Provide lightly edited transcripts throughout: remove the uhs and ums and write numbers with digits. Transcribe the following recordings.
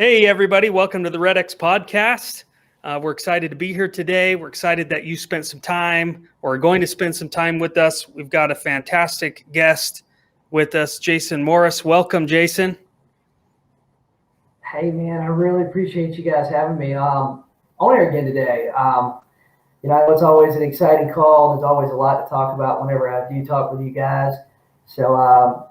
Hey, everybody. Welcome to the REDX podcast. We're excited to be here today. We're excited that you spent some time or are going to spend some time with us. We've got a fantastic guest with us, Jason Morris. Welcome, Jason. Hey, man, I really appreciate you guys having me on here again today. It's always an exciting call. There's always a lot to talk about whenever I do talk with you guys. So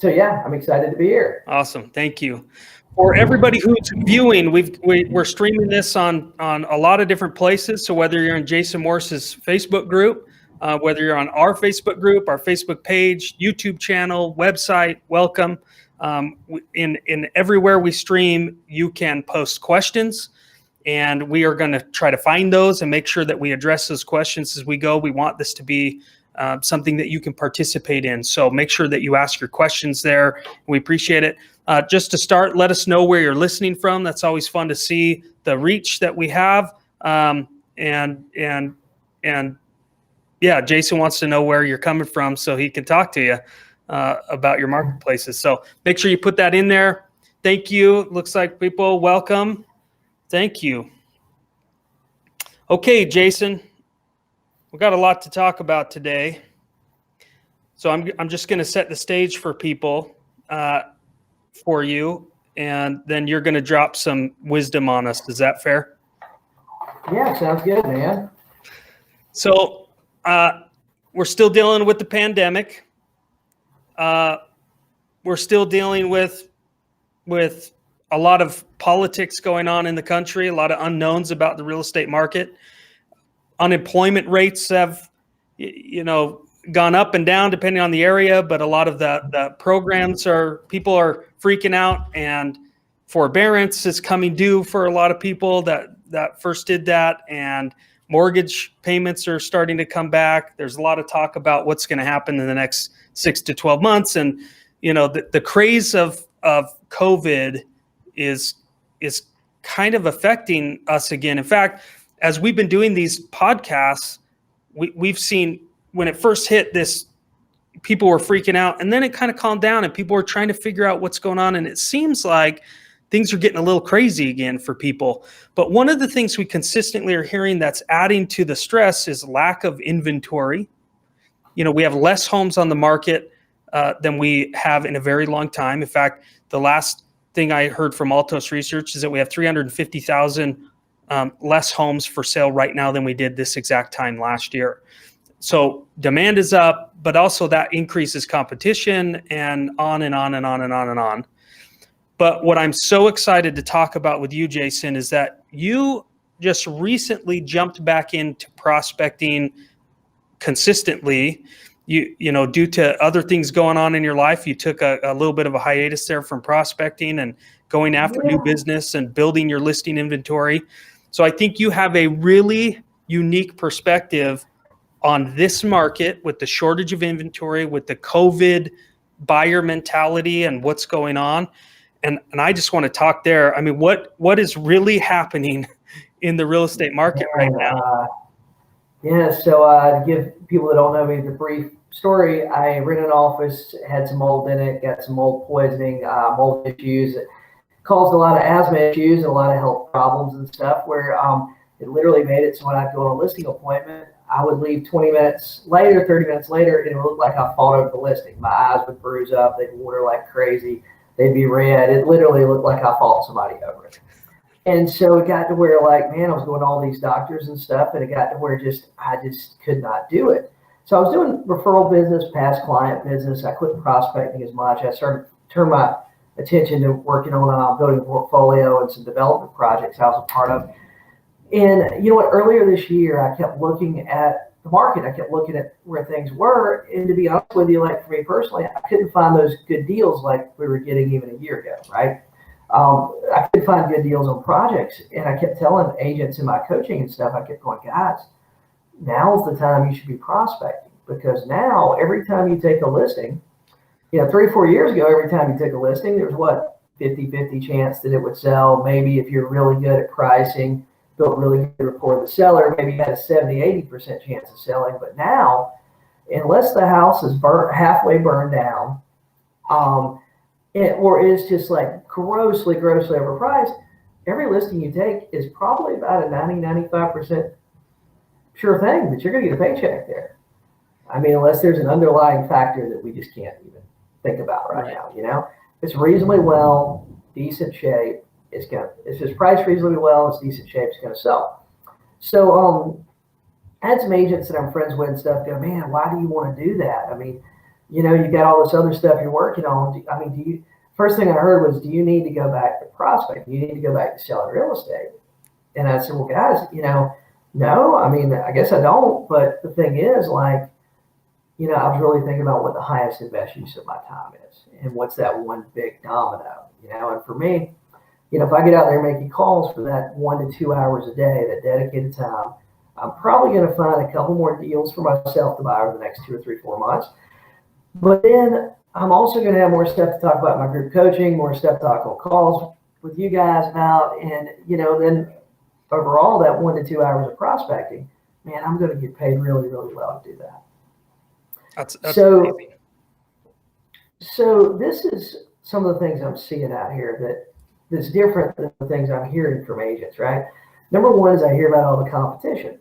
yeah, I'm excited to be here. Awesome. Thank you. For everybody who's viewing, we're streaming this on a lot of different places. So whether you're in Jason Morris's Facebook group, whether you're on our Facebook group, our Facebook page, YouTube channel, website, welcome. In everywhere we stream, you can post questions, and we are going to try to find those and make sure that we address those questions as we go. We want this to be something that you can participate in. So make sure that you ask your questions there. We appreciate it. Just to start, let us know where you're listening from. That's always fun to see the reach that we have. And yeah, Jason wants to know where you're coming from so he can talk to you about your marketplaces. So make sure you put that in there. Thank you. Looks like people, welcome. Thank you. Okay, Jason, we've got a lot to talk about today. So I'm just going to set the stage for people. For you, and then you're going to drop some wisdom on us. Is that fair? Yeah, sounds good, man. So we're still dealing with the pandemic. We're still dealing with a lot of politics going on in the country, a lot of unknowns about the real estate market. Unemployment rates have, gone up and down depending on the area, but a lot of the programs people are freaking out, and forbearance is coming due for a lot of people that first did that, and mortgage payments are starting to come back. There's a lot of talk about what's going to happen in the next 6 to 12 months. And, the craze of COVID is kind of affecting us again. In fact, as we've been doing these podcasts, we've seen when it first hit this, people were freaking out, and then it kind of calmed down and people were trying to figure out what's going on. And it seems like things are getting a little crazy again for people. But one of the things we consistently are hearing that's adding to the stress is lack of inventory. We have less homes on the market than we have in a very long time. In fact, the last thing I heard from Altos Research is that we have 350,000 less homes for sale right now than we did this exact time last year. So demand is up, but also that increases competition, and on and on and on and on and on. But what I'm so excited to talk about with you, Jason, is that you just recently jumped back into prospecting consistently. Due to other things going on in your life, you took a little bit of a hiatus there from prospecting and going after new business and building your listing inventory. So I think you have a really unique perspective on this market with the shortage of inventory, with the COVID buyer mentality and what's going on. And I just want to talk there. I mean, what is really happening in the real estate market right now? So to give people that don't know me the brief story, I rented an office, had some mold in it, got some mold poisoning, mold issues. It caused a lot of asthma issues and a lot of health problems and stuff, where it literally made it so when I'd go on a listing appointment, I would leave 20 minutes later, 30 minutes later, and it would look like I fought over the listing. My eyes would bruise up. They'd water like crazy. They'd be red. It literally looked like I fought somebody over it. And so it got to where, man, I was going to all these doctors and stuff, and it got to where I just could not do it. So I was doing referral business, past client business. I quit prospecting as much. I started to turn my attention to working on building a portfolio and some development projects I was a part of. And you know what? Earlier this year, I kept looking at the market. I kept looking at where things were. And to be honest with you, for me personally, I couldn't find those good deals like we were getting even a year ago, right? I couldn't find good deals on projects. And I kept telling agents in my coaching and stuff, I kept going, guys, now's the time you should be prospecting. Because now, every time you take a listing, 3 or 4 years ago, every time you took a listing, there was 50-50 chance that it would sell. Maybe if you're really good at pricing, built really good rapport with the seller, maybe you had a 70-80% chance of selling. But now, unless the house is halfway burned down, or is just like grossly overpriced, every listing you take is probably about a 95% sure thing that you're going to get a paycheck there. I mean, unless there's an underlying factor that we just can't even think about right now, you know? If it's reasonably well, decent shape, if it's priced reasonably well, it's decent shape, it's going to sell. So I had some agents that I'm friends with and stuff go, man, why do you want to do that? I mean, you know, you got all this other stuff you're working on. I mean, first thing I heard was, do you need to go back to prospect? Do you need to go back to selling real estate? And I said, well, guys, you know, no, I mean, I guess I don't. But the thing is, like, you know, I was really thinking about what the highest and best use of my time is and what's that one big domino, you know. And for me, you know, if I get out there making calls for that 1 to 2 hours a day, that dedicated time, I'm probably going to find a couple more deals for myself to buy over the next 2 or 3, 4 months. But then I'm also going to have more stuff to talk about in my group coaching, more stuff to talk on calls with you guys about. And, you know, then overall, that 1 to 2 hours of prospecting, man, I'm going to get paid really, really well to do that. That's amazing. So this is some of the things I'm seeing out here that's different than the things I'm hearing from agents, right? Number one is I hear about all the competition.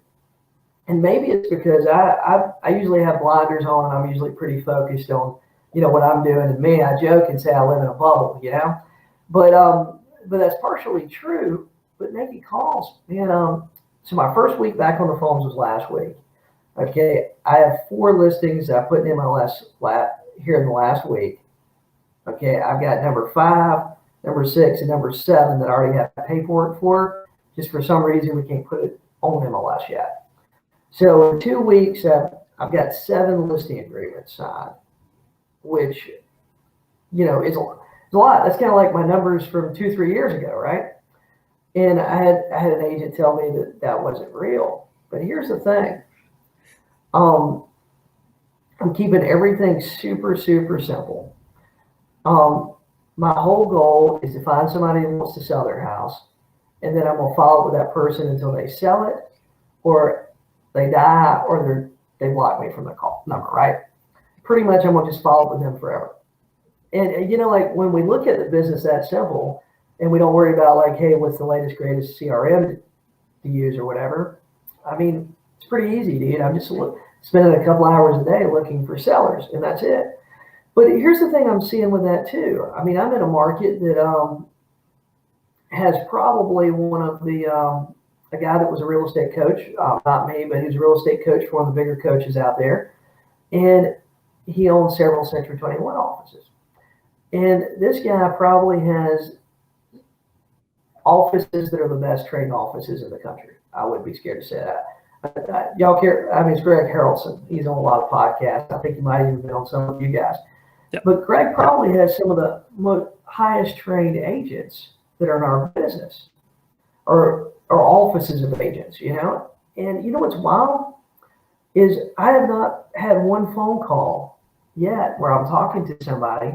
And maybe it's because I usually have blinders on and I'm usually pretty focused on, you know, what I'm doing. And me, I joke and say I live in a bubble, you know, but that's partially true. But making calls, man. So my first week back on the phones was last week. Okay, I have 4 listings I put in my here in the last week. Okay, I've got number 5, number 6, and number 7 that I already have paperwork for. Just for some reason, we can't put it on MLS yet. So in 2 weeks, I've got 7 listing agreements signed, which, you know, is a lot. That's kind of like my numbers from 2, 3 years ago, right? And I had an agent tell me that wasn't real. But here's the thing. I'm keeping everything super, super simple. My whole goal is to find somebody who wants to sell their house, and then I'm gonna follow up with that person until they sell it, or they die, or they block me from the call number, right? Pretty much, I'm gonna just follow up with them forever. And you know, like when we look at the business that simple, and we don't worry about like, hey, what's the latest, greatest CRM to use or whatever. I mean, it's pretty easy, dude. I'm just spending a couple hours a day looking for sellers, and that's it. But here's the thing I'm seeing with that too. I mean, I'm in a market that has probably one of the a guy that was a real estate coach, not me, but he was a real estate coach for one of the bigger coaches out there, and he owns several Century 21 offices. And this guy probably has offices that are the best trained offices in the country. I wouldn't be scared to say that. Y'all care? I mean, it's Greg Harrelson. He's on a lot of podcasts. I think he might even been on some of you guys. Yep. But Greg probably has some of the most highest trained agents that are in our business, or offices of agents, you know. And you know what's wild is I have not had one phone call yet where I'm talking to somebody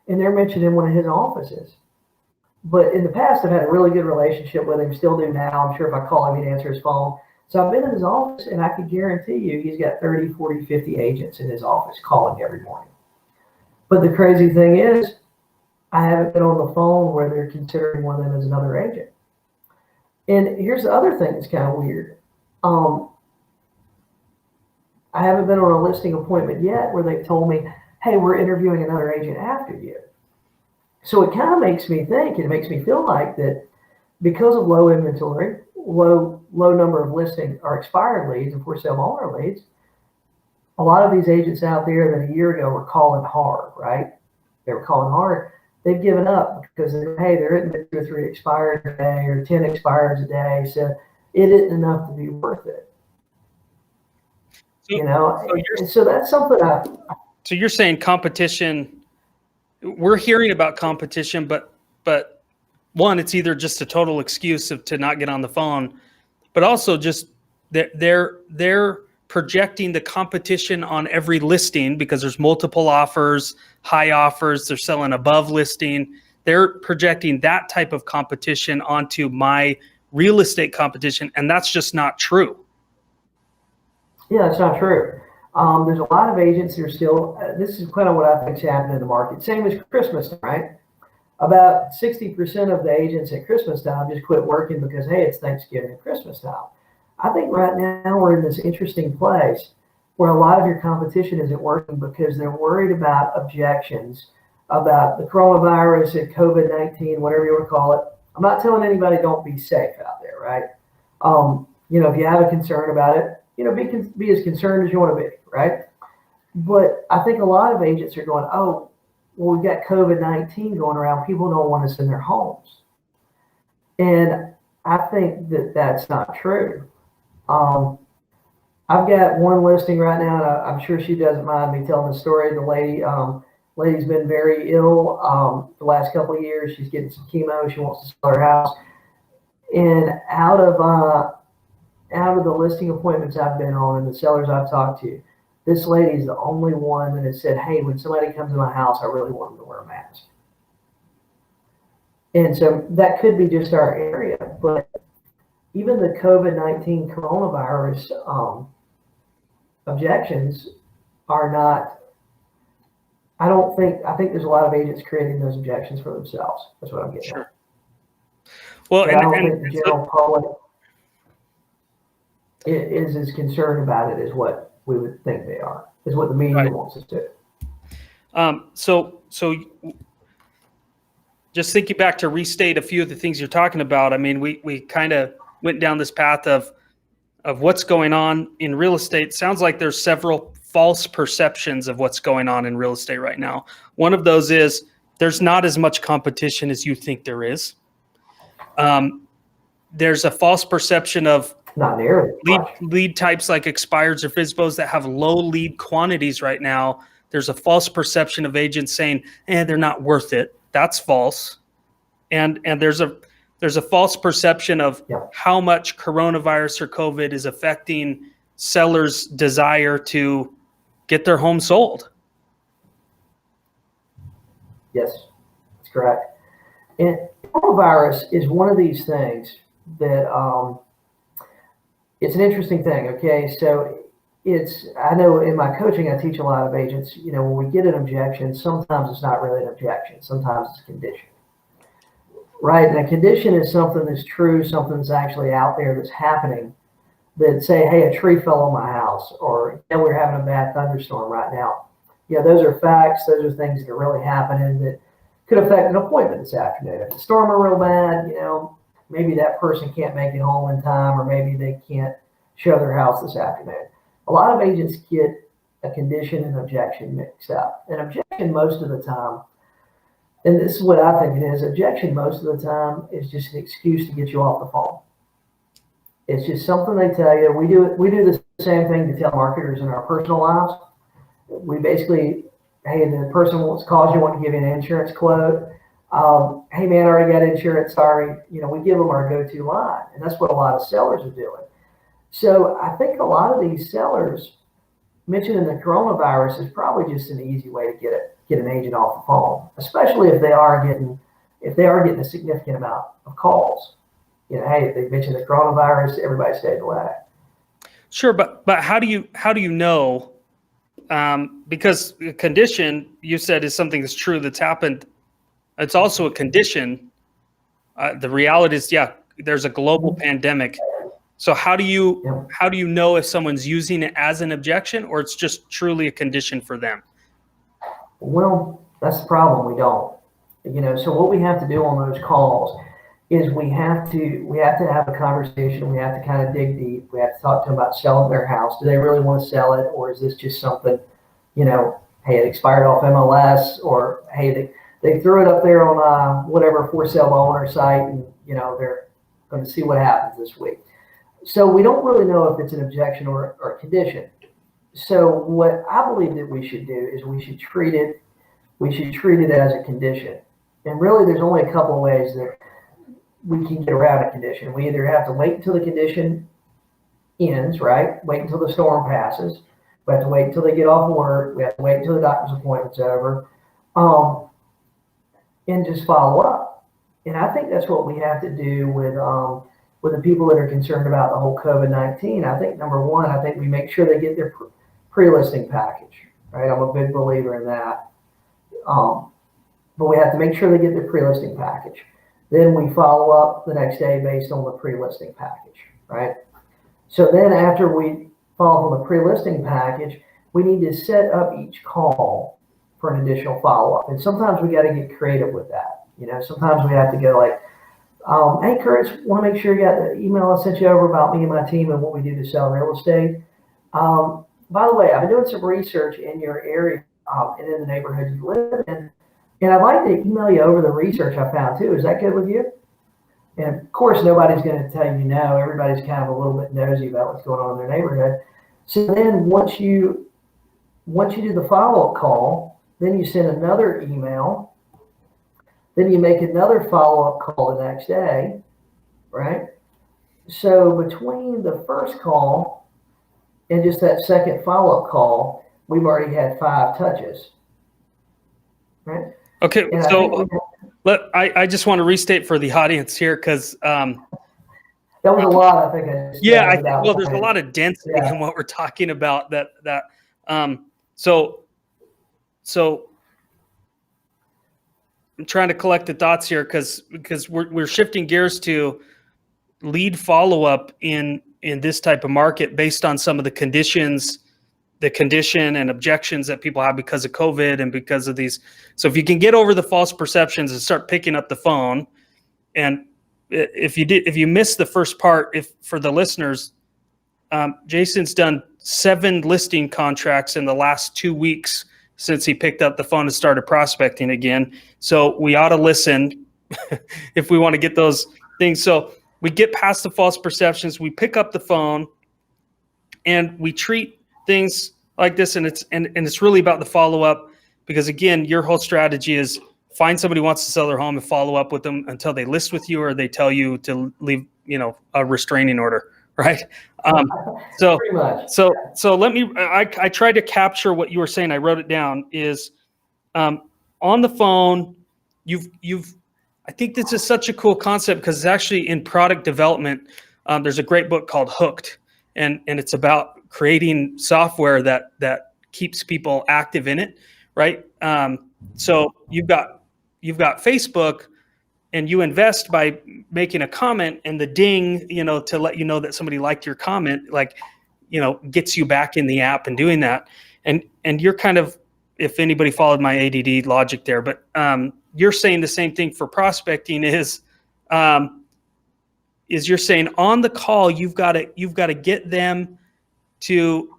and they're mentioning one of his offices. But in the past, I've had a really good relationship with him, still do now. I'm sure if I call him, he'd answer his phone. So I've been in his office, and I can guarantee you he's got 30, 40, 50 agents in his office calling every morning. But the crazy thing is, I haven't been on the phone where they're considering one of them as another agent. And here's the other thing that's kind of weird. I haven't been on a listing appointment yet where they've told me, hey, we're interviewing another agent after you. So it kind of makes me think, it makes me feel like that because of low inventory, low number of listing or expired leads and for sale owner leads, a lot of these agents out there that a year ago were calling hard, right? They were calling hard. They've given up because they're hitting 2 or 3 expired a day or 10 expireds a day. So it isn't enough to be worth it. You know, so that's something So you're saying competition, we're hearing about competition, but one, it's either just a total excuse to not get on the phone, but also just they're projecting the competition on every listing because there's multiple offers, high offers, they're selling above listing. They're projecting that type of competition onto my real estate competition, and that's just not true. Yeah, it's not true. There's a lot of agents that are still, this is kind of what I think is happening in the market. Same as Christmas, right? About 60% of the agents at Christmas time just quit working because, hey, it's Thanksgiving and Christmas time. I think right now we're in this interesting place where a lot of your competition isn't working because they're worried about objections, about the coronavirus and COVID-19, whatever you want to call it. I'm not telling anybody don't be safe out there, right? If you have a concern about it, be as concerned as you want to be, right? But I think a lot of agents are going, oh, well, we've got COVID-19 going around. People don't want us in their homes. And I think that that's not true. I've got one listing right now, and I'm sure she doesn't mind me telling the story. The lady's been very ill the last couple of years. She's getting some chemo. She wants to sell her house. And out of the listing appointments I've been on and the sellers I've talked to, this lady is the only one that has said, hey, when somebody comes to my house, I really want them to wear a mask. And so that could be just our area, but even the COVID-19 coronavirus objections are not, I think there's a lot of agents creating those objections for themselves. That's what I'm getting at. Well, I don't think the general public is as concerned about it as what we would think they are, is what the media wants us to. So just thinking back to restate a few of the things you're talking about. I mean, we kind of went down this path of what's going on in real estate. Sounds like there's several false perceptions of what's going on in real estate right now. One of those is there's not as much competition as you think there is. There's a false perception of not nearly lead types like expireds or FSBOs that have low lead quantities right now. There's a false perception of agents saying, they're not worth it. That's false. And there's a false perception of how much coronavirus or COVID is affecting sellers' desire to get their home sold. Yes, that's correct. And coronavirus is one of these things that it's an interesting thing. Okay, so I know in my coaching I teach a lot of agents, when we get an objection, sometimes it's not really an objection, sometimes it's a condition, right? And a condition is something that's true, something that's actually out there that's happening, that say, hey, a tree fell on my house, or we're having a bad thunderstorm right now. Those are facts. Those are things that are really happening that could affect an appointment this afternoon. If the storm are real bad, maybe that person can't make it home in time, or maybe they can't show their house this afternoon. A lot of agents get a condition and objection mixed up. An objection most of the time, and this is what I think it is, objection most of the time is just an excuse to get you off the phone. It's just something they tell you. We do the same thing to telemarketers in our personal lives. We basically, hey, the person calls you, want to give you an insurance quote. Hey man, I already got insurance, sorry. We give them our go-to line, and that's what a lot of sellers are doing. So I think a lot of these sellers mentioning the coronavirus is probably just an easy way to get an agent off the phone, especially if they are getting a significant amount of calls. Hey, they mentioned the coronavirus, everybody stayed away. Sure, but how do you know? Because the condition you said is something that's true, that's happened. It's also a condition. The reality is, there's a global pandemic. So how do you know if someone's using it as an objection, or it's just truly a condition for them? Well, that's the problem. We don't. So what we have to do on those calls is we have to have a conversation. We have to kind of dig deep. We have to talk to them about selling their house. Do they really want to sell it, or is this just something, hey, it expired off MLS, or hey, they threw it up there on whatever for sale by owner site, and they're going to see what happens this week. So we don't really know if it's an objection or a condition. So what I believe that we should do is we should treat it as a condition. And really, there's only a couple of ways that we can get around a condition. We either have to wait until the condition ends, right? Wait until the storm passes. We have to wait until they get off work. We have to wait until the doctor's appointment's over, and just follow up. And I think that's what we have to do with the people that are concerned about the whole COVID-19. I think number one, we make sure they get their pre-listing package, right? I'm a big believer in that. but we have to make sure they get their pre-listing package. Then we follow up the next day based on the pre-listing package, right? So then after we follow up on the pre-listing package, we need to set up each call for an additional follow-up. And sometimes we got to get creative with that. You know, sometimes we have to go like, hey, Curtis, want to make sure you got the email I sent you over about me and my team and what we do to sell real estate. By the way, I've been doing some research in your area and in the neighborhood you live in, and I'd like to email you over the research I found too. Is that good with you? And of course, nobody's going to tell you no. Everybody's kind of a little bit nosy about what's going on in their neighborhood. So then once you do the follow-up call, then you send another email. Then you make another follow-up call the next day, right? So between the first call and just that second follow-up call, we've already had 5 touches, right? Okay, and so I just want to restate for the audience here because that was a lot. I think. Well, there's a lot of density in what we're talking about. So I'm trying to collect the thoughts here because we're shifting gears to lead follow-up in this type of market based on some of the condition and objections that people have because of COVID and because of these. So if you can get over the false perceptions and start picking up the phone, and if you missed the first part, for the listeners, Jason's done 7 listing contracts in the last 2 weeks since he picked up the phone and started prospecting again. So we ought to listen if we want to get those things. So we get past the false perceptions, we pick up the phone, and we treat things like this. And it's really about the follow-up, because again, your whole strategy is find somebody who wants to sell their home and follow up with them until they list with you or they tell you to leave, a restraining order. Right. So let me, I tried to capture what you were saying. I wrote it down is, on the phone, I think this is such a cool concept because it's actually in product development. There's a great book called Hooked, and it's about creating software that keeps people active in it. Right. So you've got Facebook, and you invest by making a comment, and the ding, to let you know that somebody liked your comment, gets you back in the app and doing that. And you're kind of, if anybody followed my ADD logic there, but you're saying the same thing for prospecting is you're saying on the call, you've got to get them to,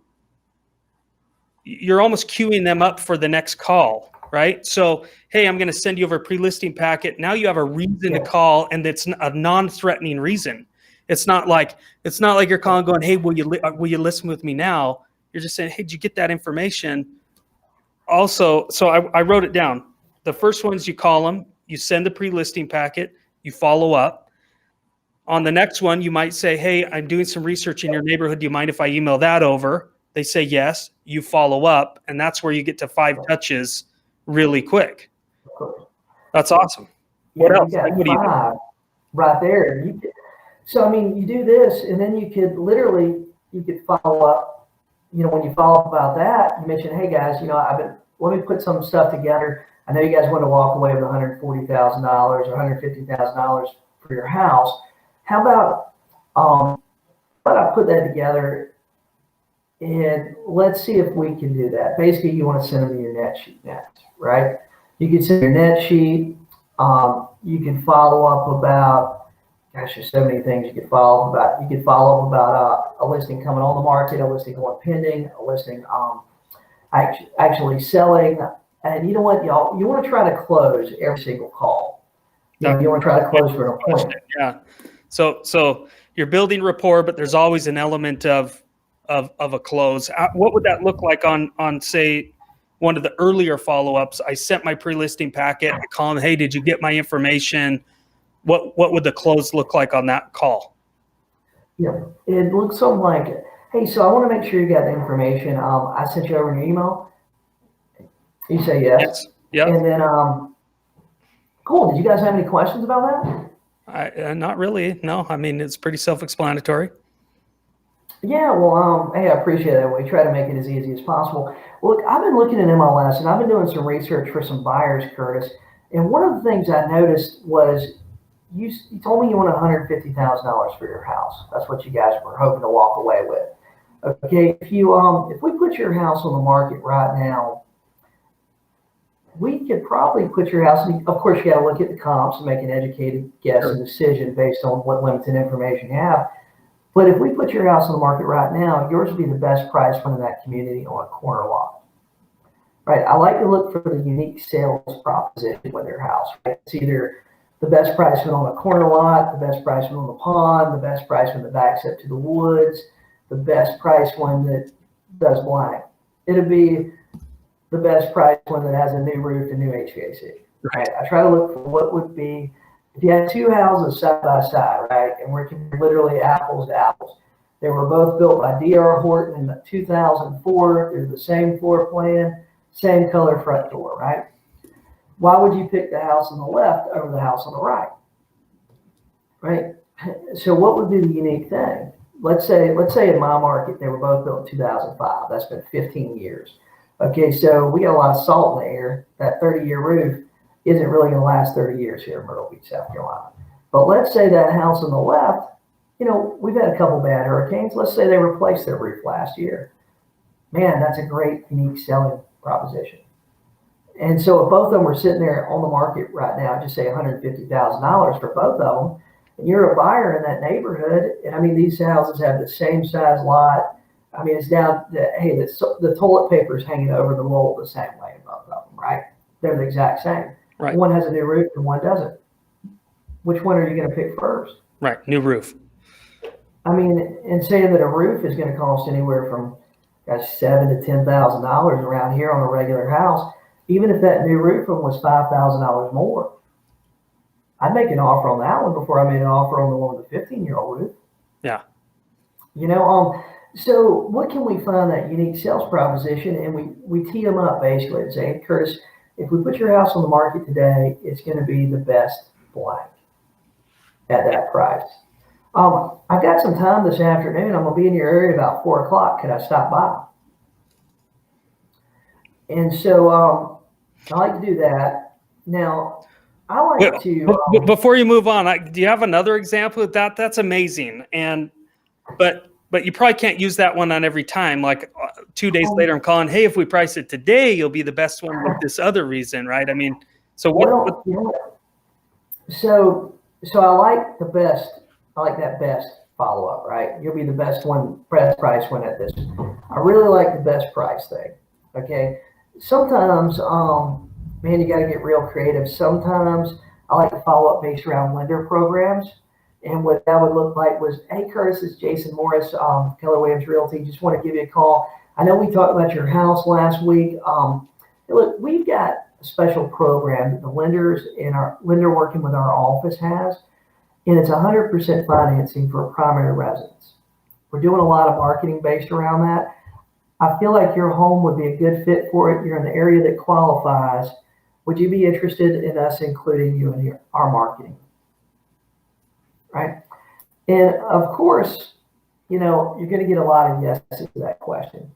you're almost queuing them up for the next call. Right. So, hey, I'm going to send you over a pre-listing packet. Now you have a reason to call, and it's a non-threatening reason. It's not like you're calling going, hey, will you listen with me now? You're just saying, hey, did you get that information? Also, so I wrote it down. The first one is you call them, you send the pre-listing packet, you follow up. On the next one, you might say, hey, I'm doing some research in your neighborhood. Do you mind if I email that over? They say yes. You follow up, and that's where you get to 5 touches really quick. That's awesome. What else? What do you do? Right there. You do this, and then you could follow up. When you follow up about that, you mention, hey guys, let me put some stuff together. I know you guys want to walk away with $140,000 or $150,000 for your house. How about I put that together, and let's see if we can do that. Basically, you want to send them your net sheet next, right? You can send your net sheet. You can follow up about, there's so many things you could follow up about. You could follow up about a listing coming on the market, a listing going pending, a listing actually selling. And you know what, y'all? You want to try to close every single call. You want to try to close for an appointment. Yeah. So you're building rapport, but there's always an element of a close. What would that look like on say one of the earlier follow-ups? I sent my pre-listing packet. I call them, hey, did you get my information? What would the close look like on that call? Yeah, it looks something like, hey, so I want to make sure you got the information. I sent you over an email. You say yes. Yeah. And then, cool. Did you guys have any questions about that? Not really. No, I mean, it's pretty self-explanatory. Yeah, well, hey, I appreciate that. We try to make it as easy as possible. Look, I've been looking at MLS, and I've been doing some research for some buyers, Curtis. And one of the things I noticed was you told me you wanted $150,000 for your house. That's what you guys were hoping to walk away with. Okay, if we put your house on the market right now, we could probably put your house, and of course you got to look at the comps and make an educated guess and decision based on what limited information you have. But if we put your house on the market right now, yours would be the best price one in that community on a corner lot. Right? I like to look for the unique sales proposition with your house. Right? It's either the best price one on a corner lot, the best price one on the pond, the best price one that backs up to the woods, the best price one that does blank. It'll be the best price one that has a new roof and new HVAC. Right? I try to look for what would be, if you had two houses side by side, right, and we're literally apples to apples. They were both built by D.R. Horton in 2004. They're the same floor plan, same color front door, right? Why would you pick the house on the left over the house on the right? Right? So what would be the unique thing? Let's say in my market, they were both built in 2005. That's been 15 years. Okay, so we got a lot of salt in the air. That 30-year roof isn't really going to last 30 years here in Myrtle Beach, South Carolina. But let's say that house on the left, we've had a couple bad hurricanes. Let's say they replaced their roof last year. Man, that's a great, unique selling proposition. And so if both of them were sitting there on the market right now, just say $150,000 for both of them, and you're a buyer in that neighborhood, and I mean, these houses have the same size lot. I mean, it's down to, hey, the toilet paper is hanging over the mold the same way in both of them, right? They're the exact same. Right. One has a new roof and one doesn't. Which one are you going to pick first? Right, new roof. I mean, and saying that a roof is going to cost anywhere from $7,000 to $10,000 around here on a regular house, even if that new roof one was $5,000 more, I'd make an offer on that one before I made an offer on the one with the 15-year-old roof. Yeah. So what can we find that unique sales proposition? And we tee them up basically and say, hey, Curtis, if we put your house on the market today, it's going to be the best blank at that price. I've got some time this afternoon. I'm going to be in your area about 4 o'clock. Could I stop by? And so I like to do that. Now, I like to. Before you move on, do you have another example of that? That's amazing. But you probably can't use that one on every time. Like 2 days later, I'm calling, hey, if we price it today, you'll be the best one with this other reason, right? I mean, so what? So I like the best. I like that best follow-up, right? You'll be the best one, best price one at this. I really like the best price thing, okay? Sometimes, man, you got to get real creative. Sometimes I like to follow up based around lender programs. And what that would look like was, hey, Curtis, it's Jason Morris, Keller Williams Realty. Just want to give you a call. I know we talked about your house last week. Look, we've got a special program that the lenders and our lender working with our office has. And it's 100% financing for a primary residence. We're doing a lot of marketing based around that. I feel like your home would be a good fit for it. You're in the area that qualifies. Would you be interested in us including you in our marketing? Right? And of course, you're going to get a lot of yeses to that question.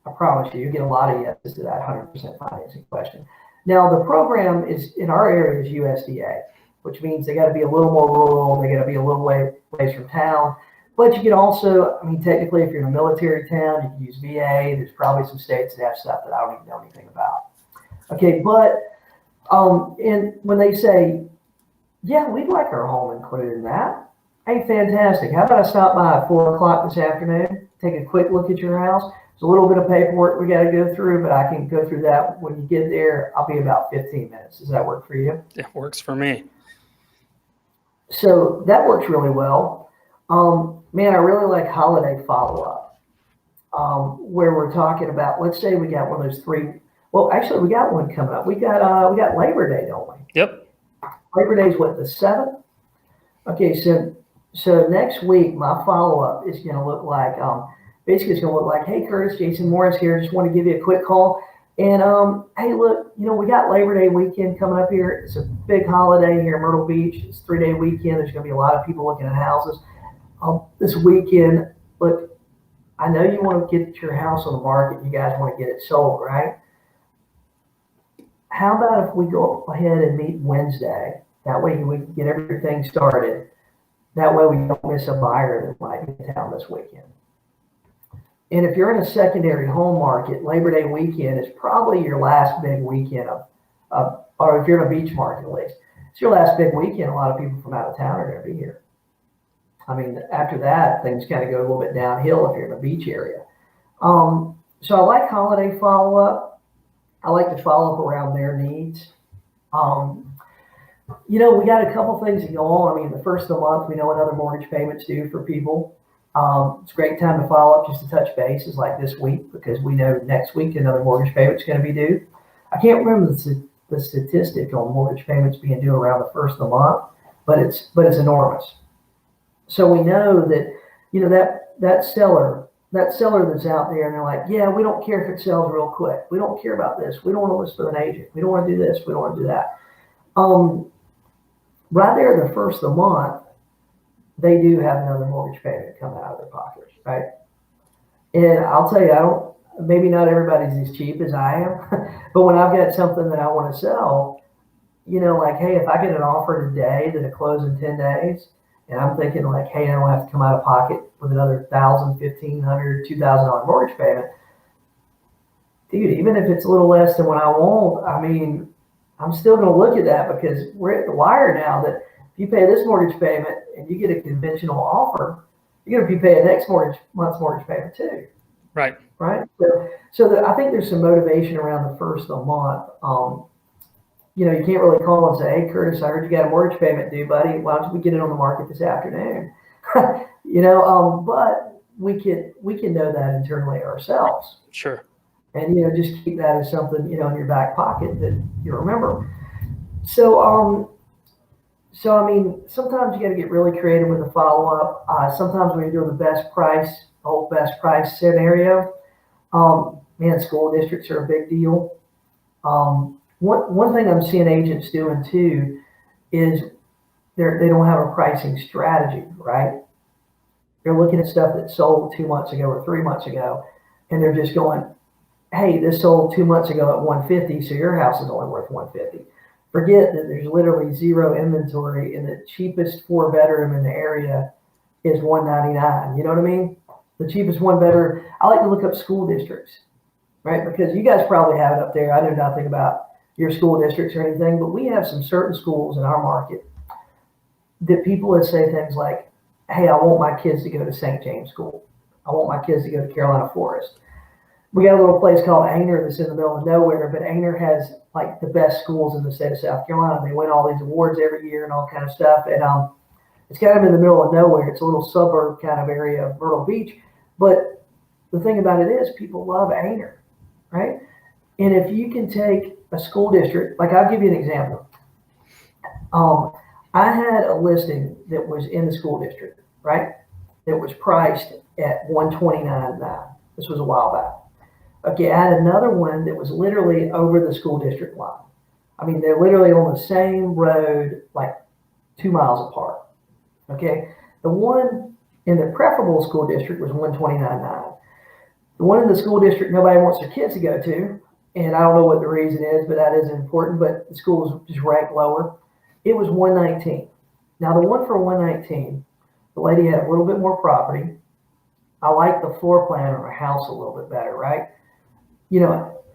I promise you get a lot of yeses to that 100% financing question. Now, the program is in our area is USDA, which means they got to be a little more rural. They got to be a little ways from town. But you can also, I mean, technically, if you're in a military town, you can use VA. There's probably some states that have stuff that I don't even know anything about. Okay, but and when they say, yeah, we'd like our home included in that. Hey, fantastic. How about I stop by at 4 o'clock this afternoon, take a quick look at your house. There's a little bit of paperwork we got to go through, but I can go through that when you get there. I'll be about 15 minutes. Does that work for you? It works for me. So that works really well. Man, I really like holiday follow-up, where we're talking about, let's say we got one of those three. Well, actually, we got one coming up. We got Labor Day, don't we? Yep. Labor Day is what, the 7th? Okay, so next week, my follow-up is going to look like, basically it's going to look like, hey, Curtis, Jason Morris here. Just want to give you a quick call. And, hey, look, we got Labor Day weekend coming up here. It's a big holiday here in Myrtle Beach. It's a 3-day weekend. There's going to be a lot of people looking at houses. This weekend, look, I know you want to get your house on the market. You guys want to get it sold, right? how about if we go ahead and meet Wednesday? That way we can get everything started. That way we don't miss a buyer that might be in town this weekend. And if you're in a secondary home market, Labor Day weekend is probably your last big weekend or if you're in a beach market at least, it's your last big weekend. A lot of people from out of town are going to be here. I mean, after that, things kind of go a little bit downhill if you're in a beach area. So I like holiday follow-up. I like to follow up around their needs. We got a couple things to go on. I mean, the first of the month, we know what other mortgage payments do for people. It's a great time to follow up just to touch bases like this week because we know next week another mortgage payment's going to be due. I can't remember the statistic on mortgage payments being due around the first of the month, but it's enormous. So we know that, that seller that's out there and they're like, yeah, we don't care if it sells real quick. We don't care about this. We don't want to list with an agent. We don't want to do this. We don't want to do that. Right there, the first of the month, they do have another mortgage payment coming out of their pockets, right? And I'll tell you, maybe not everybody's as cheap as I am, but when I've got something that I want to sell, like, hey, if I get an offer today that'll close in 10 days, and I'm thinking like, hey, I don't have to come out of pocket with another $1,000, $1,500, $2,000 mortgage payment. Dude, even if it's a little less than what I want, I mean, I'm still going to look at that because we're at the wire now that if you pay this mortgage payment and you get a conventional offer, you're going to be paying next month's mortgage payment too. Right. Right. So I think there's some motivation around the first of the month. You can't really call and say, hey, Curtis, I heard you got a mortgage payment due, buddy. Why don't we get it on the market this afternoon? But we can know that internally ourselves. Sure. And, just keep that as something, in your back pocket that you remember. So, I mean, sometimes you got to get really creative with the follow-up. Sometimes when you're doing the whole best price scenario, school districts are a big deal. One thing I'm seeing agents doing too is they don't have a pricing strategy, right? They're looking at stuff that sold 2 months ago or 3 months ago, and they're just going, hey, this sold 2 months ago at 150, so your house is only worth 150. Forget that there's literally zero inventory, and the cheapest 4-bedroom in the area is $199. You know what I mean? The cheapest 1-bedroom. I like to look up school districts, right? Because you guys probably have it up there. I know nothing about your school districts or anything, but we have some certain schools in our market that people would say things like, hey, I want my kids to go to St. James School. I want my kids to go to Carolina Forest. We got a little place called Aner that's in the middle of nowhere, but Aner has like the best schools in the state of South Carolina. They win all these awards every year and all kind of stuff. And it's kind of in the middle of nowhere. It's a little suburb kind of area of Myrtle Beach. But the thing about it is people love Aner, right? And if you can take a school district, like I'll give you an example. I had a listing that was in the school district, right? That was priced at $129.9. This was a while back. Okay, I had another one that was literally over the school district line. I mean, they're literally on the same road, like 2 miles apart. Okay, the one in the preferable school district was $129.9. The one in the school district nobody wants their kids to go to, and I don't know what the reason is, but that isn't important, but the school was just ranked lower. It was $119. Now, the one for $119, the lady had a little bit more property. I like the floor plan on her house a little bit better, right?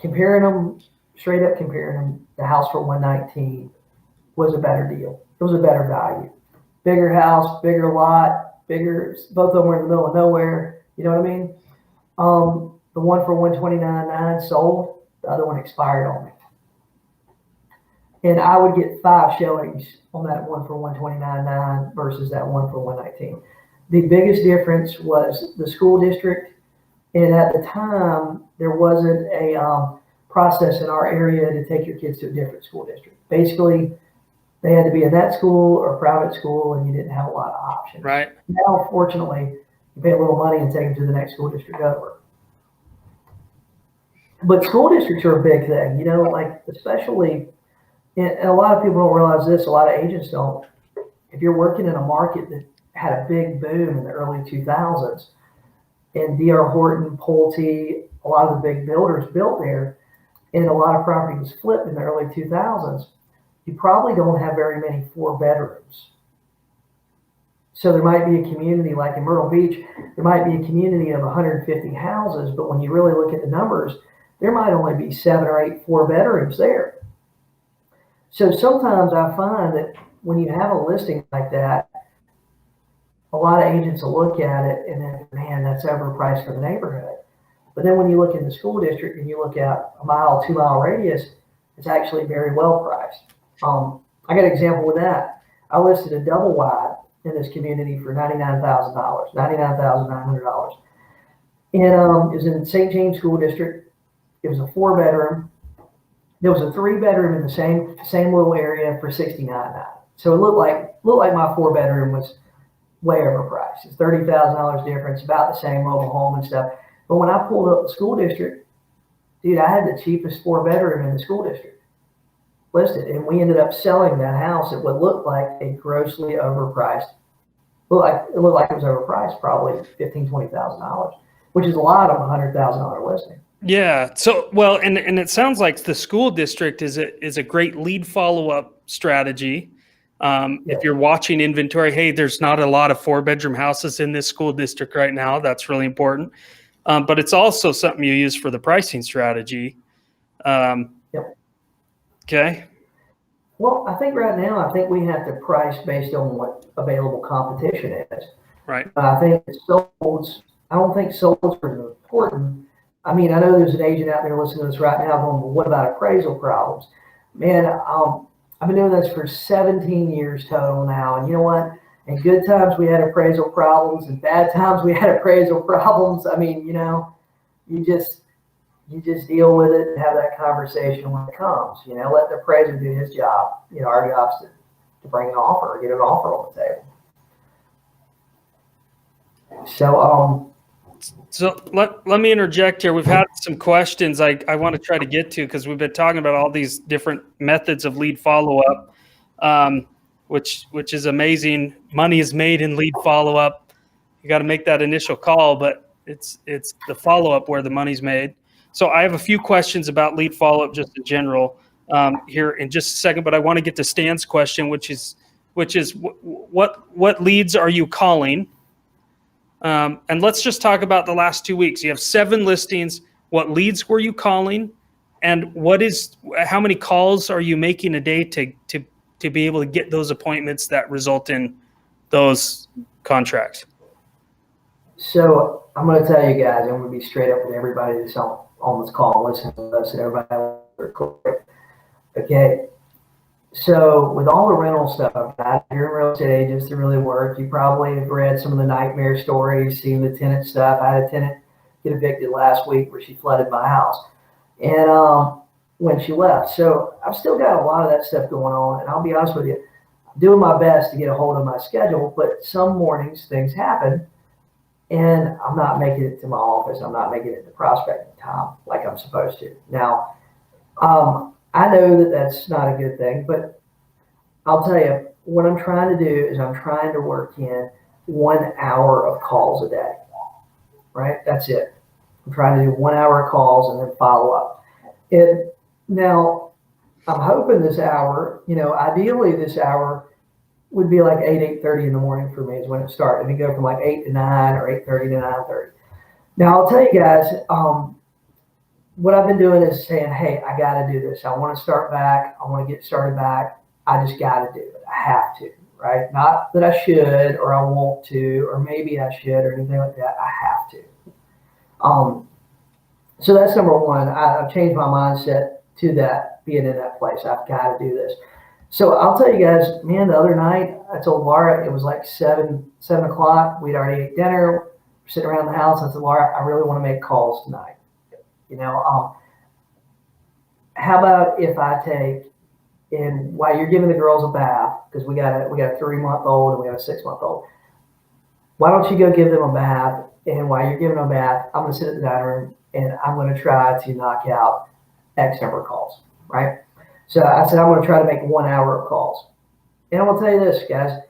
Comparing them, straight up comparing them, the house for $119 was a better deal. It was a better value. Bigger house, bigger lot, bigger, both of them were in the middle of nowhere. You know what I mean? The one for $129.9 sold, the other one expired on me. And I would get 5 showings on that one for $129.9 versus that one for $119. The biggest difference was the school district. And at the time, there wasn't a process in our area to take your kids to a different school district. Basically, they had to be in that school or private school, and you didn't have a lot of options. Right. Now, fortunately, you pay a little money and take them to the next school district over. But school districts are a big thing, like especially, and a lot of people don't realize this, a lot of agents don't. If you're working in a market that had a big boom in the early 2000s, and D.R. Horton, Pulte, a lot of the big builders built there, and a lot of property was flipped in the early 2000s, you probably don't have very many 4 bedrooms. So there might be a community like in Myrtle Beach, there might be a community of 150 houses, but when you really look at the numbers, there might only be 7 or 8 4 bedrooms there. So sometimes I find that when you have a listing like that, a lot of agents will look at it and then, man, that's overpriced for the neighborhood. But then when you look in the school district and you look at a mile, 2 mile radius, it's actually very well priced. I got an example with that. I listed a double wide in this community for $99,000, $99,900. And it was in St. James School District. It was a 4 bedroom. There was a 3 bedroom in the same little area for $69,900. So it looked like my 4 bedroom was way overpriced. It's $30,000 difference, about the same mobile home and stuff. But when I pulled up the school district, dude, I had the cheapest 4 bedroom in the school district listed, and we ended up selling that house at what looked like a grossly overpriced. It looked like it was overpriced, probably $15,000, $20,000, which is a lot of $100,000 listing. Yeah. So, well, and it sounds like the school district is a great lead follow-up strategy. If you're watching inventory, hey, there's not a lot of 4-bedroom houses in this school district right now. That's really important. But it's also something you use for the pricing strategy. Yep. Okay. Well, I think right now, we have to price based on what available competition is. Right. I think solds, I don't think solds are important. I mean, I know there's an agent out there listening to this right now going, well, what about appraisal problems? Man, I've been doing this for 17 years total now. And you know what? In good times, we had appraisal problems. In bad times, we had appraisal problems. I mean, you just deal with it and have that conversation when it comes. Let the appraiser do his job. Our job's to bring an offer or get an offer on the table. So let me interject here. We've had some questions I want to try to get to because we've been talking about all these different methods of lead follow-up, which is amazing. Money is made in lead follow-up. You got to make that initial call, but it's the follow-up where the money's made. So I have a few questions about lead follow-up just in general here in just a second, but I want to get to Stan's question, which is what leads are you calling? And let's just talk about the last 2 weeks. You have 7 listings. What leads were you calling? And how many calls are you making a day to be able to get those appointments that result in those contracts? So I'm going to tell you guys, I'm going to be straight up with everybody that's on this call, listening to us, and everybody. Okay. So with all the rental stuff, you're in real estate agents that really work. You probably have read some of the nightmare stories, seen the tenant stuff. I had a tenant get evicted last week where she flooded my house, and when she left. So I've still got a lot of that stuff going on, and I'll be honest with you, I'm doing my best to get a hold of my schedule, but some mornings things happen, and I'm not making it to my office. I'm not making it to prospecting time like I'm supposed to. Now, I know that that's not a good thing, but I'll tell you, what I'm trying to do is I'm trying to work in 1 hour of calls a day, right? That's it. I'm trying to do 1 hour of calls and then follow up. Now, I'm hoping this hour, ideally this hour would be like 8:30 in the morning for me is when it starts. And it go from like 8 to 9 or 8:30 to 9:30. Now, I'll tell you guys, what I've been doing is saying, hey, I got to do this. I want to start back. I want to get started back. I just got to do it. I have to, right? Not that I should or I want to or maybe I should or anything like that. I have to. So that's number one. I've changed my mindset to that, being in that place. I've got to do this. So I'll tell you guys, man, the other night I told Laura, it was like 7 o'clock. We'd already ate dinner, sitting around the house. I said, Laura, I really want to make calls tonight. How about if I take, and while you're giving the girls a bath, because we got a 3-month-old and we have a 6-month-old, why don't you go give them a bath? And while you're giving them a bath, I'm going to sit at the dining room and I'm going to try to knock out X number of calls, right? So I said, I'm going to try to make 1 hour of calls. And I'm going to tell you this, guys,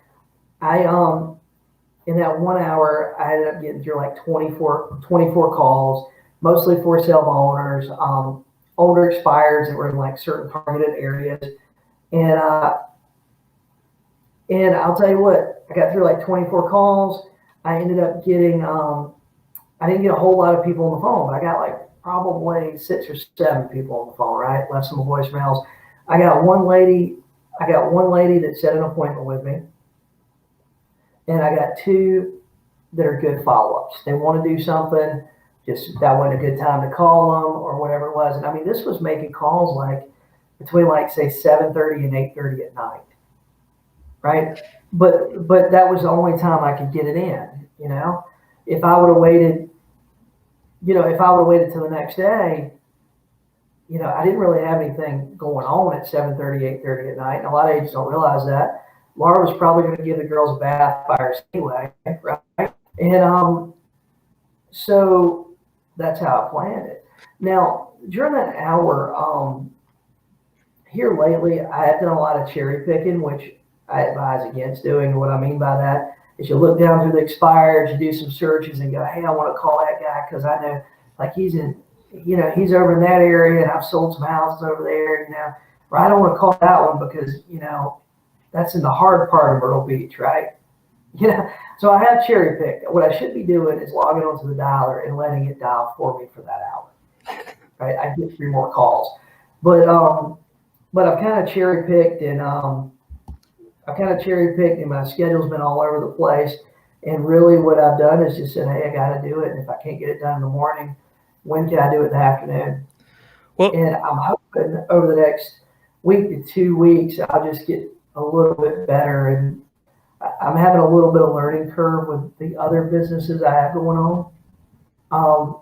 in that 1 hour, I ended up getting through like 24 calls, mostly for sale owners. older expireds that were in like certain targeted areas. And I'll tell you what, I got through like 24 calls. I ended up getting, I didn't get a whole lot of people on the phone, but I got like probably 6 or 7 people on the phone, right? Left some voicemails. I got one lady that set an appointment with me. And I got 2 that are good follow-ups. They want to do something, just that wasn't a good time to call them or whatever it was. And I mean, this was making calls like between like say 7:30 and 8:30 at night, right? But that was the only time I could get it in. You know, if I would have waited, till the next day, I didn't really have anything going on at 7:30, 8:30 at night. And a lot of agents don't realize that. Laura was probably going to give the girls a bath by herself anyway, right? And so that's how I planned it. Now, during that hour, here lately, I have done a lot of cherry picking, which I advise against doing. What I mean by that is you look down through the expireds, you do some searches and go, hey, I want to call that guy because I know like he's over in that area and I've sold some houses over there, or I don't want to call that one because, that's in the hard part of Myrtle Beach, right? So I have cherry picked. What I should be doing is logging onto the dialer and letting it dial for me for that hour, right? I get 3 more calls, but I've kind of cherry picked and my schedule's been all over the place. And really what I've done is just said, hey, I got to do it. And if I can't get it done in the morning, when can I do it in the afternoon? Well, and I'm hoping over the next week to 2 weeks, I'll just get a little bit better. And I'm having a little bit of learning curve with the other businesses I have going on,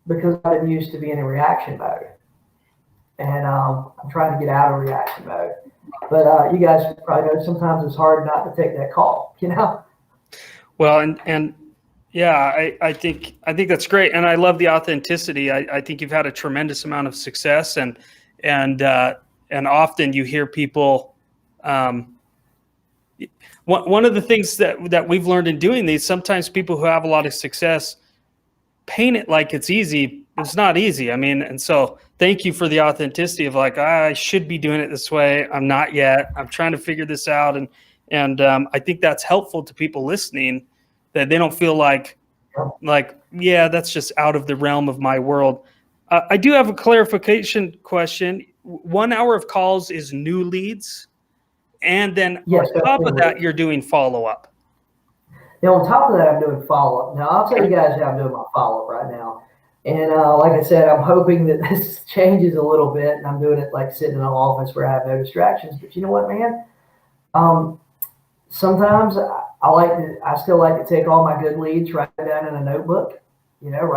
because I've been used to being in reaction mode. And I'm trying to get out of reaction mode. But you guys probably know sometimes it's hard not to take that call, Well, and yeah, I think that's great, and I love the authenticity. I think you've had a tremendous amount of success, and often you hear people. One of the things that we've learned in doing these, sometimes people who have a lot of success paint it like it's easy. It's not easy. I mean, and so thank you for the authenticity of like, I should be doing it this way. I'm not yet. I'm trying to figure this out, and I think that's helpful to people listening, that they don't feel like, yeah, that's just out of the realm of my world. I do have a clarification question. 1 hour of calls is new leads, and then yes, on top of that, you're doing follow-up. Now, on top of that, I'm doing follow-up. Now, I'll tell you guys how I'm doing my follow-up right now. And like I said, I'm hoping that this changes a little bit, and I'm doing it like sitting in an office where I have no distractions. But you know what, man? Sometimes I still like to take all my good leads, write them down in a notebook, and that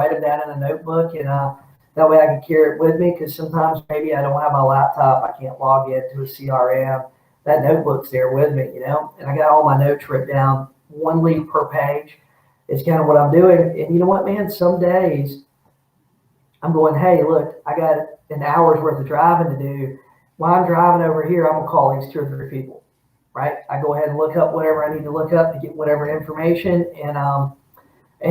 way I can carry it with me, because sometimes maybe I don't have my laptop, I can't log into a CRM. That notebook's there with me, and I got all my notes written down, 1 lead per page. It's kind of what I'm doing. And you know what, man? Some days I'm going, hey, look, I got an hour's worth of driving to do. While I'm driving over here, I'm gonna call these 2 or 3 people, right? I go ahead and look up whatever I need to look up to get whatever information, and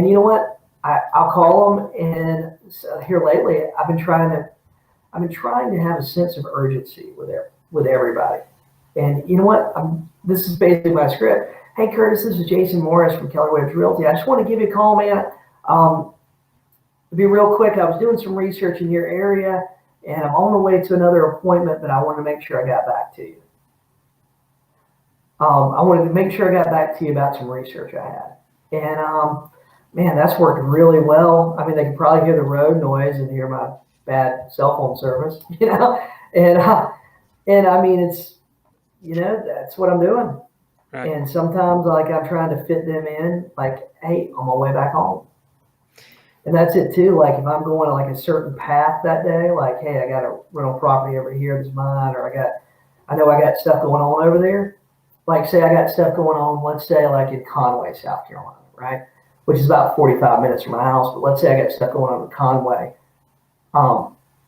you know what? I'll call them. And so here lately, I've been trying to have a sense of urgency with everybody. And you know what? This is basically my script. Hey, Curtis, this is Jason Morris from Keller Williams Realty. I just want to give you a call, man. To be real quick, I was doing some research in your area, and I'm on the way to another appointment, but I wanted to make sure I got back to you. I wanted to make sure I got back to you about some research I had. And man, that's worked really well. I mean, they can probably hear the road noise and hear my bad cell phone service, and I mean, it's, that's what I'm doing. Right. And sometimes, like, I'm trying to fit them in, like, hey, on my way back home. And that's it too. Like, if I'm going like a certain path that day, like, hey, I got a rental property over here that's mine, or I know I got stuff going on over there. Like, say I got stuff going on, let's say like in Conway, South Carolina, right? Which is about 45 minutes from my house. But let's say I got stuff going on in Conway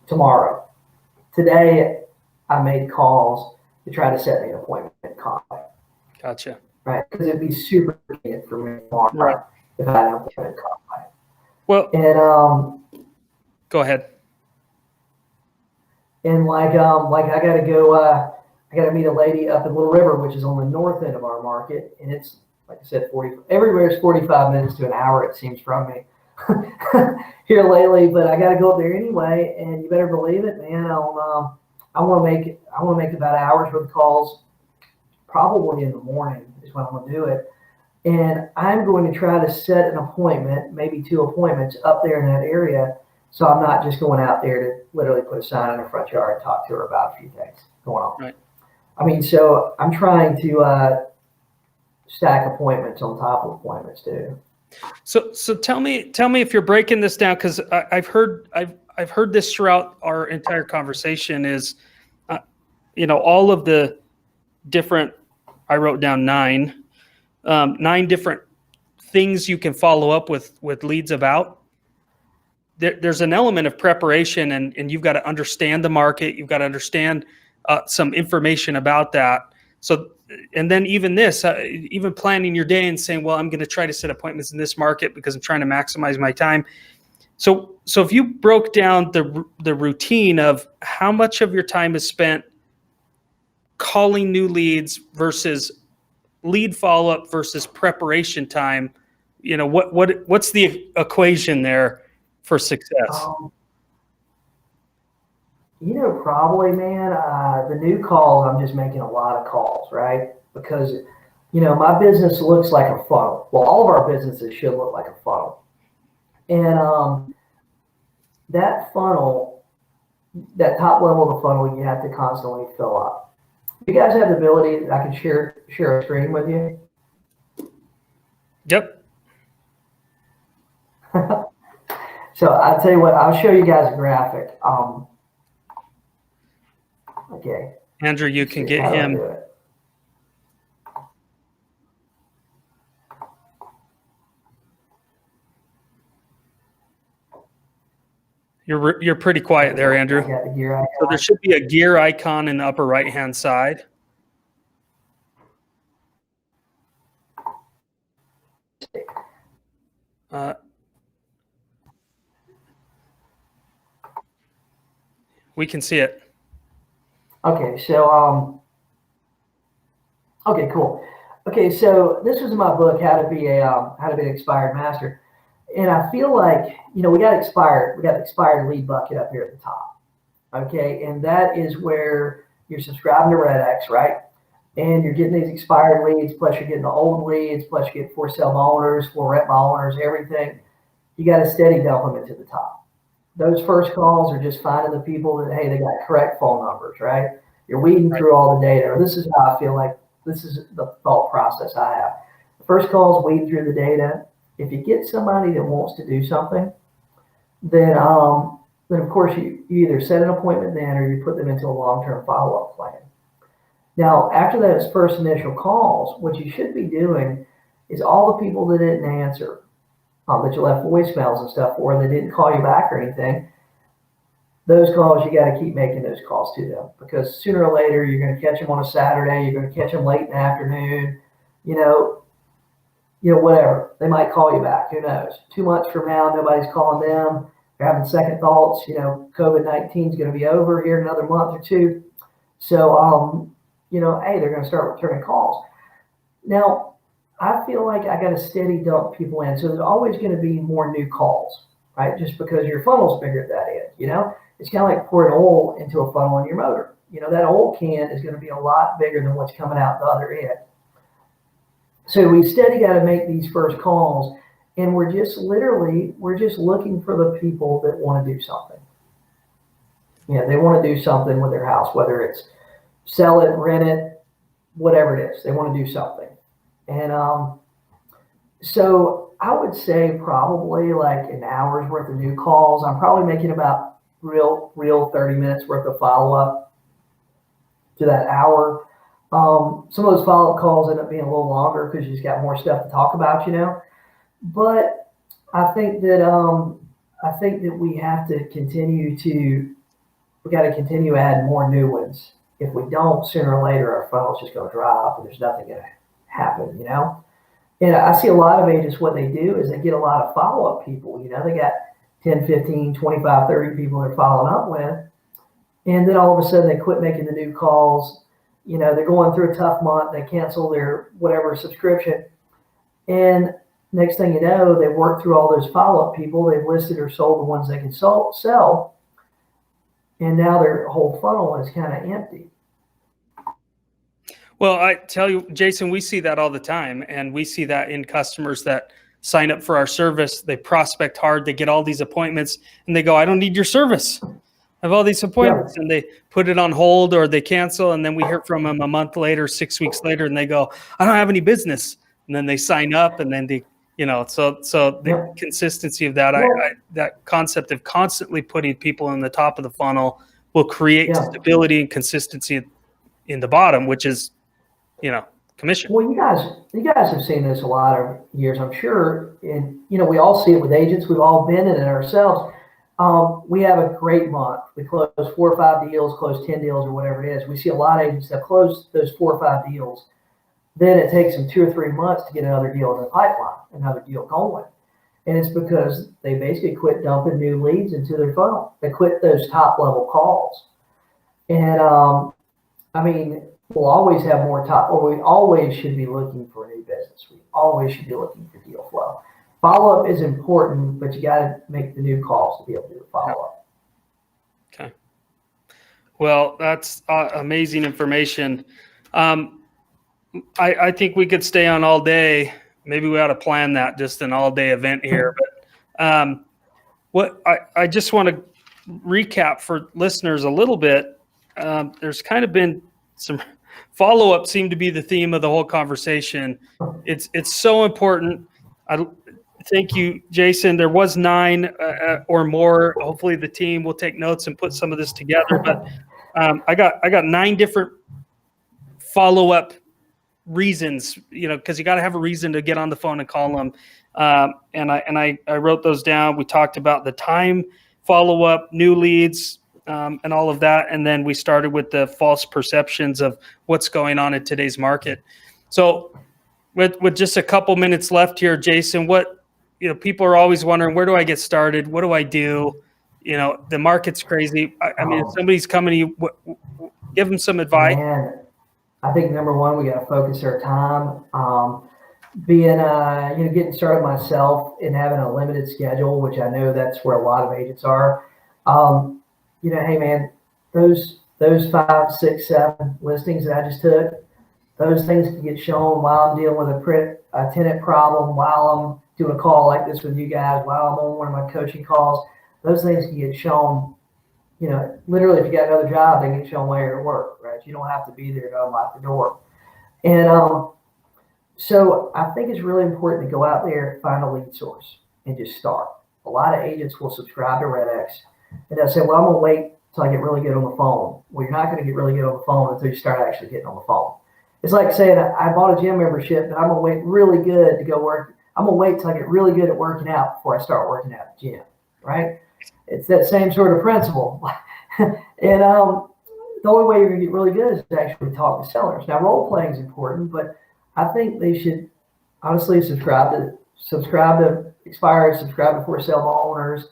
tomorrow. Today, I made calls to try to set me an appointment in Conway. Gotcha. Right, because it'd be super convenient for me tomorrow, right, if I had an appointment in Conway. Well, and go ahead. And like I got to go. I got to meet a lady up in Little River, which is on the north end of our market, and it's like I said, 40. Everywhere is 45 minutes to an hour. It seems from me here lately, but I got to go up there anyway. And you better believe it, man. I want to make about an hour's worth of calls, probably in the morning is when I'm going to do it. And I'm going to try to set an appointment, maybe 2 appointments up there in that area. So I'm not just going out there to literally put a sign in her front yard and talk to her about a few things going on. Right. I mean, so I'm trying to stack appointments on top of appointments too. So tell me if you're breaking this down, because I've heard this throughout our entire conversation is, all of the different. I wrote down 9 different things you can follow up with leads about. There's an element of preparation, and you've got to understand the market. You've got to understand some information about that. So, and then even this, even planning your day and saying, well, I'm going to try to set appointments in this market because I'm trying to maximize my time. So if you broke down the routine of how much of your time is spent calling new leads versus lead follow-up versus preparation time, what's the equation there for success? Probably, man, the new calls, I'm just making a lot of calls, right? Because, my business looks like a funnel. Well, all of our businesses should look like a funnel. And that funnel, that top level of the funnel, you have to constantly fill up. You guys have the ability that I can share a screen with you? Yep. So I'll tell you what, I'll show you guys a graphic. Okay. Andrew, you can get him. You're pretty quiet there, Andrew. So there should be a gear icon in the upper right-hand side. We can see it. Okay, so okay, cool. Okay, so this was in my book, How to Be an Expired Master, and I feel like we got expired lead bucket up here at the top. Okay, and that is where you're subscribing to REDX, right? And you're getting these expired leads, plus you're getting the old leads, plus you get for sale by owners, for rent by owners, everything. You got to steady dump them into the top. Those first calls are just finding the people that, hey, they got correct phone numbers, right? You're weeding through all the data. This is how I feel like this is the thought process I have. The first call is weeding through the data. If you get somebody that wants to do something, then of course you either set an appointment then or you put them into a long-term follow-up plan. Now, after those first initial calls, what you should be doing is all the people that didn't answer, that you left voicemails and stuff for, that didn't call you back or anything, those calls, you got to keep making those calls to them, because sooner or later you're going to catch them on a Saturday, you're going to catch them late in the afternoon, whatever. They might call you back. Who knows? 2 months from now, nobody's calling them. They're having second thoughts. COVID-19 is going to be over here in another month or 2. So, hey, they're going to start returning calls. Now, I feel like I got to steady dump people in. So there's always going to be more new calls, right? Just because your funnel's bigger at that end, It's kind of like pouring oil into a funnel in your motor. That oil can is going to be a lot bigger than what's coming out the other end. So we steady got to make these first calls, and we're just looking for the people that want to do something. They want to do something with their house, whether it's sell it, rent it, whatever it is. They want to do something. And so I would say probably like an hour's worth of new calls. I'm probably making about real 30 minutes worth of follow-up to that hour. Some of those follow-up calls end up being a little longer because you just got more stuff to talk about, But I think that we have to we got to continue adding more new ones. If we don't, sooner or later, our funnel's just going to dry up and there's nothing going to happen, And I see a lot of agents, what they do is they get a lot of follow-up people, they got 10, 15, 25, 30 people they're following up with. And then all of a sudden they quit making the new calls. They're going through a tough month. They cancel their whatever subscription. And next thing you know, they work through all those follow-up people. They've listed or sold the ones they can sell. And now their whole funnel is kind of empty. Well, I tell you, Jason, we see that all the time. And we see that in customers that sign up for our service. They prospect hard. They get all these appointments and they go, I don't need your service. I have all these appointments. And they put it on hold or they cancel. And then we hear from them a month later, 6 weeks later, and they go, I don't have any business. And then they sign up and then they, so the consistency of that, that concept of constantly putting people in the top of the funnel will create stability and consistency in the bottom, which is, commission. Well, you guys have seen this a lot of years, I'm sure. And, we all see it with agents. We've all been in it ourselves. We have a great month. We close 4 or 5 deals, close 10 deals or whatever it is. We see a lot of agents that close those 4 or 5 deals. Then it takes them 2 or 3 months to get another deal in the pipeline, another deal going. And it's because they basically quit dumping new leads into their funnel. They quit those top level calls. And, we'll always have more we always should be looking for new business. We always should be looking for deal flow. Follow-up is important, but you got to make the new calls to be able to do the follow-up. Okay. Well, that's amazing information. I think we could stay on all day. Maybe we ought to plan that, just an all-day event here. But what I just want to recap for listeners a little bit. There's kind of been some follow-up seem to be the theme of the whole conversation. It's so important. Thank you, Jason. There was 9 or more. Hopefully the team will take notes and put some of this together. But I got 9 different follow-up reasons, because you got to have a reason to get on the phone and call them. And I wrote those down. We talked about the time follow-up, new leads, and all of that. And then we started with the false perceptions of what's going on in today's market. So with just a couple minutes left here, Jason, people are always wondering, where do I get started? What do I do? The market's crazy. If somebody's coming to you, give them some advice. Man, I think number one, we got to focus our time. Getting started myself and having a limited schedule, which I know that's where a lot of agents are. Hey man, those 5, 6, 7 listings that I just took, those things can get shown while I'm dealing with a tenant problem, while I'm doing a call like this with you guys, while I'm on one of my coaching calls. Those things can get shown, literally if you got another job, they can get shown while you're at work, right? You don't have to be there to unlock the door. And so I think it's really important to go out there, find a lead source, and just start. A lot of agents will subscribe to REDX, and they'll say, well, I'm going to wait till I get really good on the phone. Well, you're not going to get really good on the phone until you start actually getting on the phone. It's like saying I bought a gym membership, but I'm going to wait really good to go work. I'm going to wait till I get really good at working out before I start working out at the gym, right? It's that same sort of principle. And the only way you're going to get really good is to actually talk to sellers. Now, role playing is important, but I think they should honestly subscribe to expires, subscribe to for sale by owners,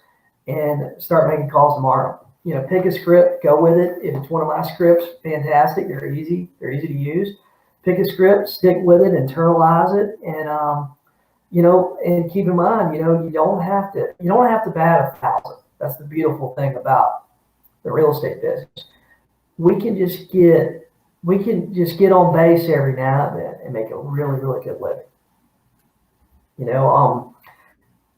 and start making calls tomorrow. Pick a script, go with it. If it's one of my scripts, fantastic. They're easy to use. Pick a script, stick with it, internalize it, and and keep in mind, you don't have to bat 1,000. That's the beautiful thing about the real estate business. We can just get on base every now and then and make a really, really good living.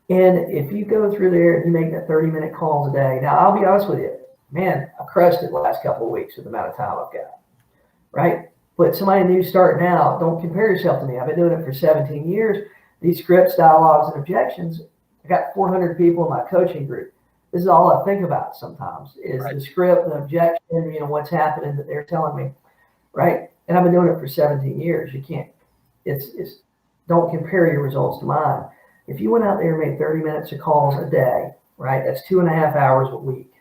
And if you go through there and you make that 30-minute calls a day, now I'll be honest with you, man, I crushed it the last couple of weeks with the amount of time I've got, right? But somebody new starting out, don't compare yourself to me. I've been doing it for 17 years. These scripts, dialogues, and objections, I got 400 people in my coaching group. This is all I think about sometimes is the script, the objection, what's happening that they're telling me, right? And I've been doing it for 17 years. You can't, don't compare your results to mine. If you went out there and made 30 minutes of calls a day, right, that's 2.5 hours a week.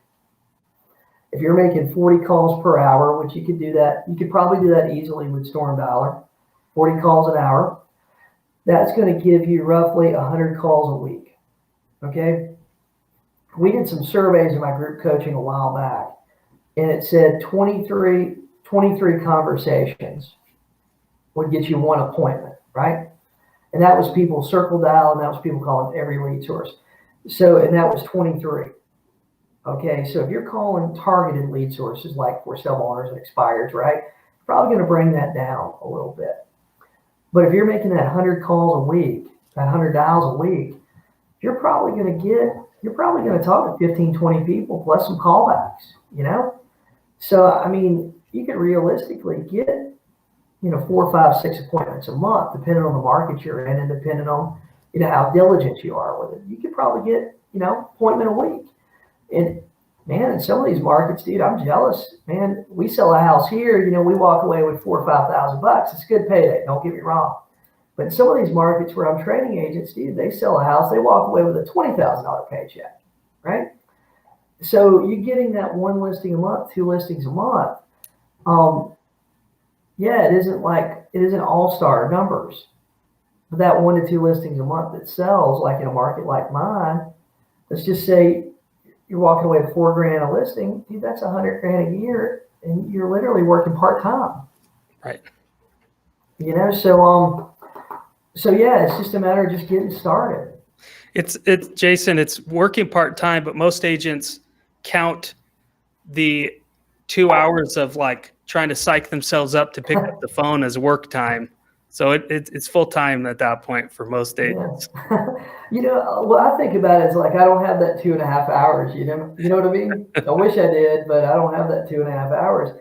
If you're making 40 calls per hour, which you could do that, you could probably do that easily with Storm Dollar, 40 calls an hour. That's going to give you roughly 100 calls a week, okay? We did some surveys in my group coaching a while back, and it said 23 conversations would get you one appointment, right? And that was people circle dial, and that was people calling every lead source. So, and that was 23. Okay, so if you're calling targeted lead sources like for sale owners and expireds, right, you're probably going to bring that down a little bit. But if you're making that 100 calls a week, that 100 dials a week, you're probably going to talk to 15, 20 people plus some callbacks, you know? So, I mean, you could realistically get, 4, 5, 6 appointments a month, depending on the market you're in and depending on, how diligent you are with it. You could probably get, appointment a week. And man, in some of these markets, dude, I'm jealous, man. We sell a house here, we walk away with $4,000 or $5,000. It's a good payday. Don't get me wrong. But in some of these markets where I'm training agents, dude, they sell a house, they walk away with a $20,000 paycheck, right? So you're getting that one listing a month, 2 listings a month. Yeah, it isn't all-star numbers, but that 1 to 2 listings a month that sells, like in a market like mine, let's just say you're walking away with $4,000 a listing, dude, that's $100,000 a year, and you're literally working part-time. Right. So yeah, it's just a matter of just getting started. It's Jason, it's working part-time, but most agents count the 2 hours of like trying to psych themselves up to pick up the phone as work time. So it's full-time at that point for most agents. Yeah. What I think about it is like, I don't have that 2.5 hours, you know what I mean? I wish I did, but I don't have that 2.5 hours.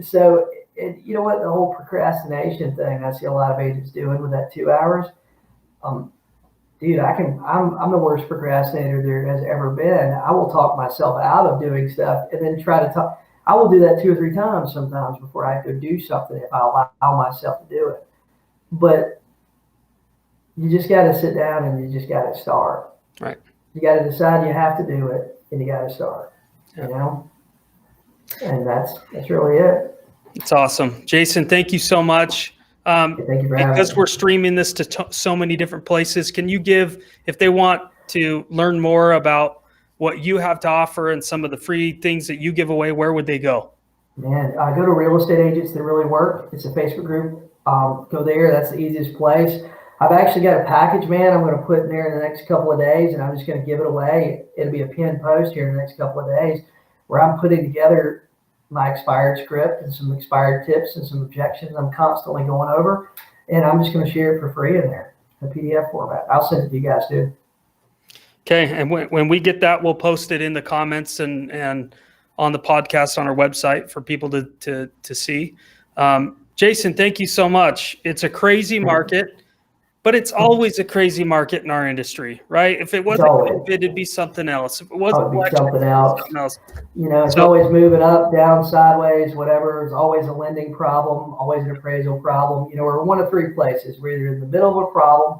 So, you know what, the whole procrastination thing I see a lot of agents doing with that 2 hours. Dude, I'm the worst procrastinator there has ever been. I will talk myself out of doing stuff and then try to talk. I will do that 2 or 3 times sometimes before I have to do something if I allow myself to do it. But you just got to sit down and you just got to start. Right. You got to decide you have to do it and you got to start, and that's really it. It's awesome. Jason, thank you so much. Thank you for having me. Because we're streaming this to so many different places, can you give, if they want to learn more about what you have to offer and some of the free things that you give away, where would they go? Man, I go to Real Estate Agents That Really Work. It's a Facebook group. Go there. That's the easiest place. I've actually got a package, man, I'm going to put in there in the next couple of days, and I'm just going to give it away. It'll be a pinned post here in the next couple of days where I'm putting together my expired script and some expired tips and some objections I'm constantly going over, and I'm just going to share it for free in there, in a PDF format. I'll send it to you guys too. Okay, and when we get that, we'll post it in the comments and on the podcast on our website for people to see. Jason, thank you so much. It's a crazy market, but it's always a crazy market in our industry, right? If it wasn't COVID, it'd be something else. If it wasn't election, something else. It's So, always moving up, down, sideways, whatever. There's always a lending problem, always an appraisal problem. We're one of 3 places. We're either in the middle of a problem,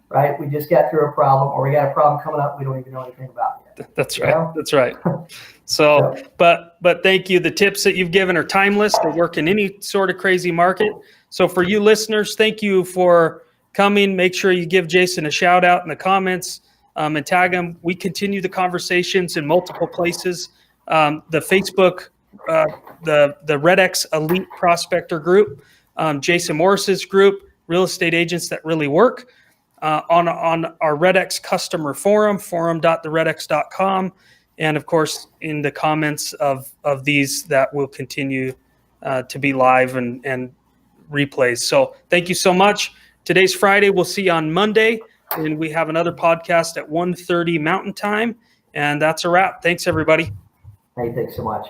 right? We just got through a problem, or we got a problem coming up we don't even know anything about yet. That's right. That's right. So, but thank you. The tips that you've given are timeless. They work in any sort of crazy market. So for you listeners, thank you for coming. Make sure you give Jason a shout out in the comments and tag him. We continue the conversations in multiple places. The Facebook, the REDX Elite Prospector group, Jason Morris's group, Real Estate Agents That Really Work, on our REDX customer forum, forum.theredx.com. And of course, in the comments of these that will continue to be live and replays. So thank you so much. Today's Friday. We'll see you on Monday. And we have another podcast at 1:30 Mountain Time. And that's a wrap. Thanks, everybody. Hey, thanks so much.